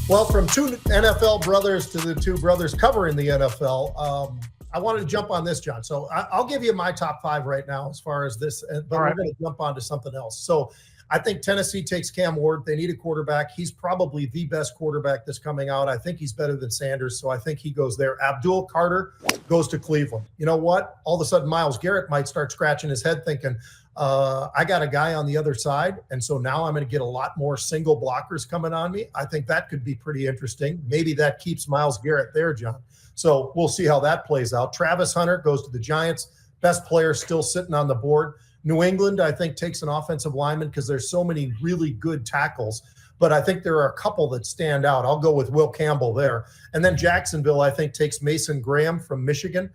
Well, from two NFL brothers to the two brothers covering the NFL, I wanted to jump on this, John. So I'll give you my top five right now as far as this, but we're going to jump on to something else. So I think Tennessee takes Cam Ward. They need a quarterback. He's probably the best quarterback that's coming out. I think he's better than Sanders, so I think he goes there. Abdul Carter goes to Cleveland. You know what? All of a sudden, Myles Garrett might start scratching his head thinking, I got a guy on the other side, and so now I'm going to get a lot more single blockers coming on me. I think that could be pretty interesting. Maybe that keeps Myles Garrett there, John. So we'll see how that plays out. Travis Hunter goes to the Giants. Best player still sitting on the board. New England, I think, takes an offensive lineman because there's so many really good tackles. But I think there are a couple that stand out. I'll go with Will Campbell there. And then Jacksonville, I think, takes Mason Graham from Michigan.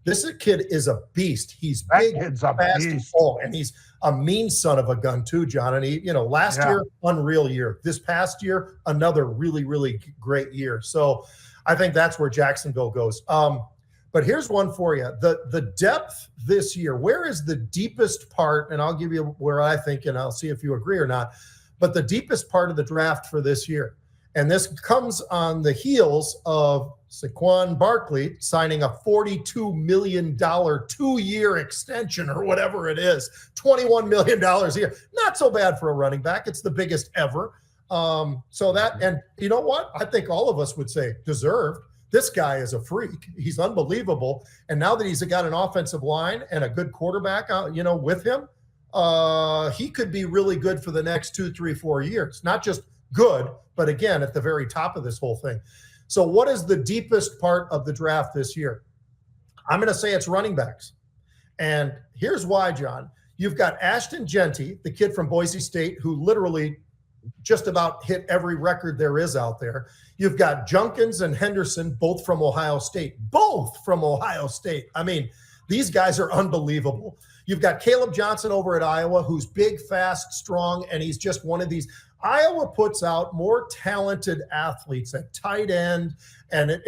This kid is a beast. He's big, fast, and he's a mean son of a gun too, John. And he, last year, unreal year. This past year, another really, really great year. So I think that's where Jacksonville goes. But here's one for you. The depth this year, where is the deepest part? And I'll give you where I think, and I'll see if you agree or not, but the deepest part of the draft for this year. And this comes on the heels of Saquon Barkley signing a $42 million 2-year extension or whatever it is, $21 million a year. Not so bad for a running back. It's the biggest ever. So that, and you know what? I think all of us would say deserved. This guy is a freak. He's unbelievable. And now that he's got an offensive line and a good quarterback, with him, he could be really good for the next 2, 3, 4 years. Not just good, but again, at the very top of this whole thing. So what is the deepest part of the draft this year? I'm going to say it's running backs. And here's why, John. You've got Ashton Genty, the kid from Boise State, who literally just about hit every record there is out there. You've got Junkins and Henderson, both from Ohio State. I mean, these guys are unbelievable. You've got Caleb Johnson over at Iowa, who's big, fast, strong, and he's just one of these. Iowa puts out more talented athletes at tight end and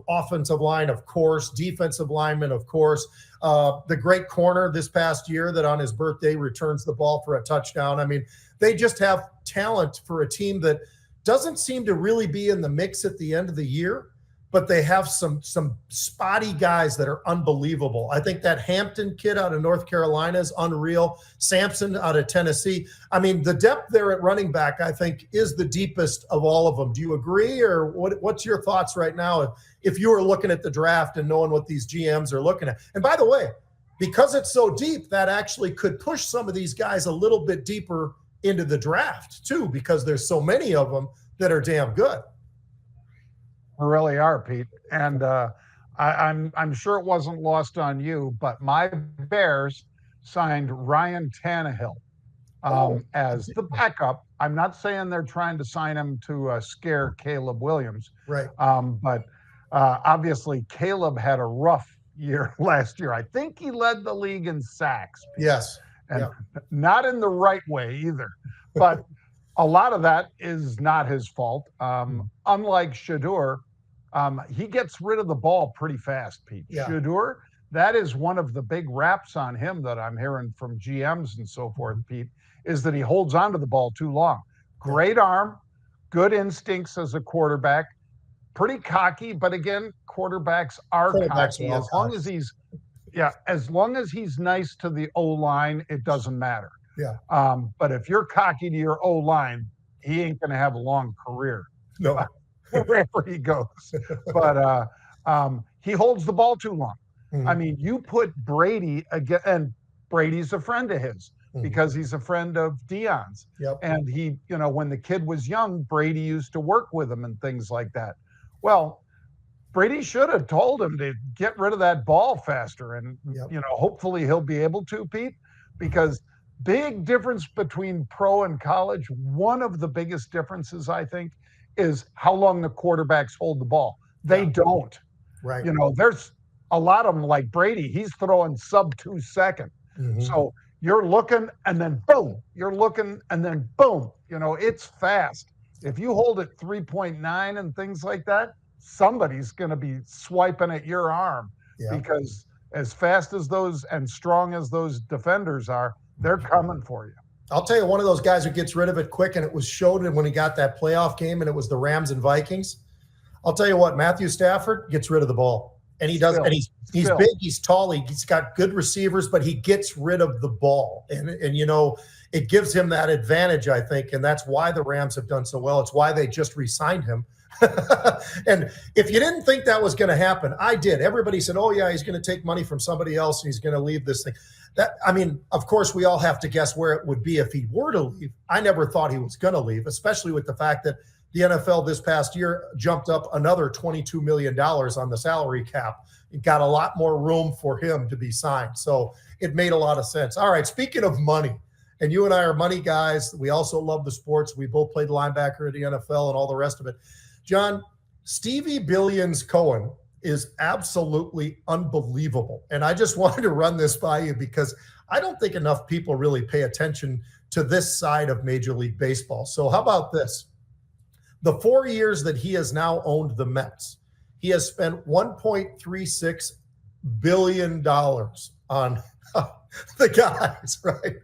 offensive line, of course, defensive lineman, of course. The great corner this past year that on his birthday returns the ball for a touchdown. I mean, they just have talent for a team that doesn't seem to really be in the mix at the end of the year, but they have some spotty guys that are unbelievable. I think that Hampton kid out of North Carolina is unreal. Sampson out of Tennessee. I mean, the depth there at running back, I think, is the deepest of all of them. Do you agree, or what's your thoughts right now if you were looking at the draft and knowing what these GMs are looking at? And by the way, because it's so deep, that actually could push some of these guys a little bit deeper into the draft too, because there's so many of them that are damn good. We really are, Pete. And I'm sure it wasn't lost on you, but my Bears signed Ryan Tannehill as the backup. I'm not saying they're trying to sign him to scare Caleb Williams. Right. But obviously Caleb had a rough year last year. I think he led the league in sacks. Pete. Yes. And not in the right way either. But a lot of that is not his fault. Unlike Shedeur, he gets rid of the ball pretty fast, Pete. Yeah. Shedeur, that is one of the big raps on him that I'm hearing from GMs and so forth, Pete, is that he holds onto the ball too long. Great arm, good instincts as a quarterback, pretty cocky, but again, quarterbacks are cocky. As long as he's nice to the O-line, it doesn't matter. Yeah. But if you're cocky to your O-line, he ain't going to have a long career. No. Wherever he goes. But he holds the ball too long. Mm-hmm. I mean, you put Brady again, and Brady's a friend of his because he's a friend of Deion's. Yep. And he, when the kid was young, Brady used to work with him and things like that. Well, Brady should have told him to get rid of that ball faster. And, hopefully he'll be able to, Pete, because big difference between pro and college. One of the biggest differences, I think, is how long the quarterbacks hold the ball. They don't. Right. There's a lot of them like Brady. He's throwing sub 2 second. Mm-hmm. So you're looking and then boom. You're looking and then boom. It's fast. If you hold it 3.9 and things like that, somebody's going to be swiping at your arm because as fast as those and strong as those defenders are, they're coming for you. I'll tell you, one of those guys who gets rid of it quick, and it was showed when he got that playoff game, and it was the Rams and Vikings. I'll tell you what, Matthew Stafford gets rid of the ball, and he does, and he's big, he's tall, he's got good receivers, but he gets rid of the ball, and you know, it gives him that advantage, I think, and that's why the Rams have done so well. It's why they just re-signed him. And if you didn't think that was going to happen, I did. Everybody said, "Oh yeah, he's going to take money from somebody else, and he's going to leave this thing." I mean, of course, we all have to guess where it would be if he were to leave. I never thought he was going to leave, especially with the fact that the NFL this past year jumped up another $22 million on the salary cap. It got a lot more room for him to be signed. So it made a lot of sense. All right, speaking of money, and you and I are money guys. We also love the sports. We both played linebacker at the NFL and all the rest of it. John, Stevie Billions Cohen is absolutely unbelievable. And I just wanted to run this by you because I don't think enough people really pay attention to this side of Major League Baseball. So how about this? The 4 years that he has now owned the Mets, he has spent $1.36 billion on the guys, right?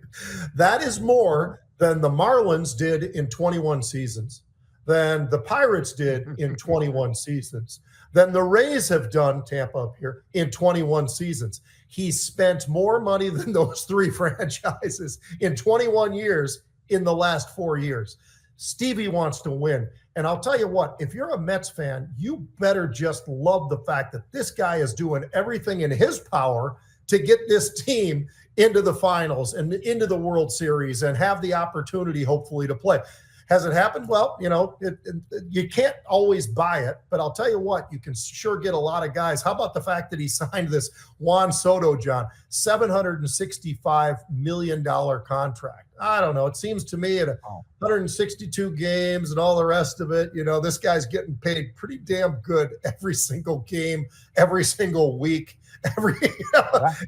That is more than the Marlins did in 21 seasons, than the Pirates did in 21 seasons, than the Rays have done, Tampa up here, in 21 seasons. He spent more money than those three franchises in 21 years in the last 4 years. Stevie wants to win. And I'll tell you what, if you're a Mets fan, you better just love the fact that this guy is doing everything in his power to get this team into the finals and into the World Series and have the opportunity, hopefully, to play. Has it happened? Well, you know, you can't always buy it, but I'll tell you what, you can sure get a lot of guys. How about the fact that he signed this Juan Soto, John, $765 million contract? I don't know. It seems to me at 162 games and all the rest of it, you know, this guy's getting paid pretty damn good every single game, every single week.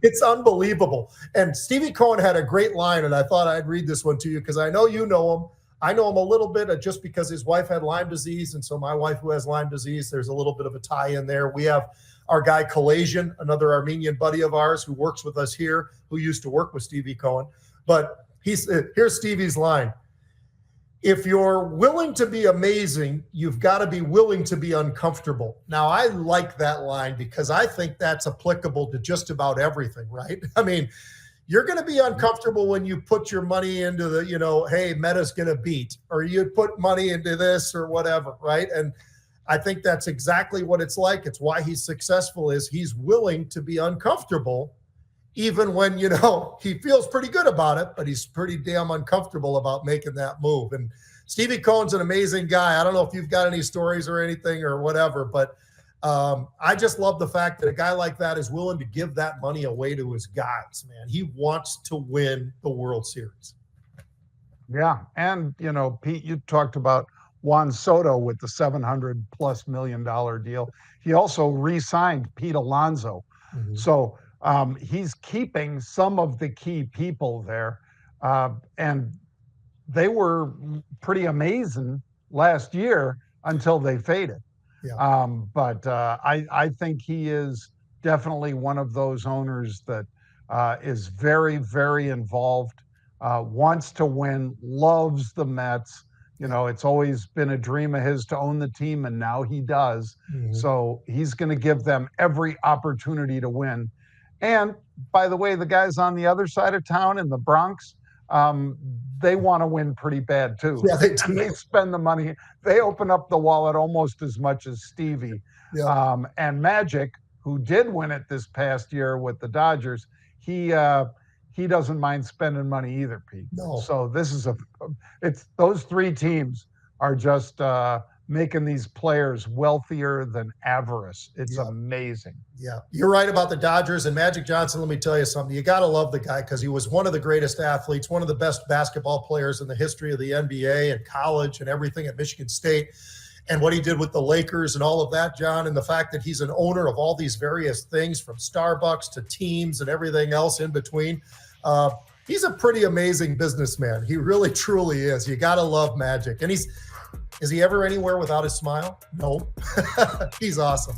It's unbelievable. And Stevie Cohen had a great line, and I thought I'd read this one to you because I know you know him. I know him a little bit just because his wife had Lyme disease, and so my wife who has Lyme disease, there's a little bit of a tie in there. We have our guy Kalasian, another Armenian buddy of ours who works with us here, who used to work with Stevie Cohen. But here's Stevie's line. If you're willing to be amazing, you've got to be willing to be uncomfortable. Now, I like that line because I think that's applicable to just about everything, right? I mean, you're going to be uncomfortable when you put your money into the, you know, hey, Meta's going to beat, or you put money into this or whatever, right? And I think that's exactly what it's like. It's why he's successful, is he's willing to be uncomfortable, even when, you know, he feels pretty good about it, but he's pretty damn uncomfortable about making that move. And Stevie Cohen's an amazing guy. I don't know if you've got any stories or anything or whatever, but I just love the fact that a guy like that is willing to give that money away to his guys, man. He wants to win the World Series. Yeah. And, you know, Pete, you talked about Juan Soto with the $700+ million deal. He also re-signed Pete Alonso. Mm-hmm. So he's keeping some of the key people there. And they were pretty amazing last year until they faded. Yeah. But I think he is definitely one of those owners that is very, very involved, wants to win, loves the Mets. You know, it's always been a dream of his to own the team, and now he does. Mm-hmm. So he's going to give them every opportunity to win. And by the way, the guys on the other side of town in the Bronx, they want to win pretty bad too. Yeah, they do. And they spend the money. They open up the wallet almost as much as Stevie. Yeah. And Magic, who did win it this past year with the Dodgers, he doesn't mind spending money either, Pete. No. So this is it's those three teams are just making these players wealthier than avarice. It's amazing. Yeah, you're right about the Dodgers and Magic Johnson. Let me tell you something. You got to love the guy because he was one of the greatest athletes, one of the best basketball players in the history of the NBA and college and everything at Michigan State. And what he did with the Lakers and all of that, John, and the fact that he's an owner of all these various things from Starbucks to teams and everything else in between. He's a pretty amazing businessman. He really, truly is. You got to love Magic. And is he ever anywhere without his smile? No. He's awesome.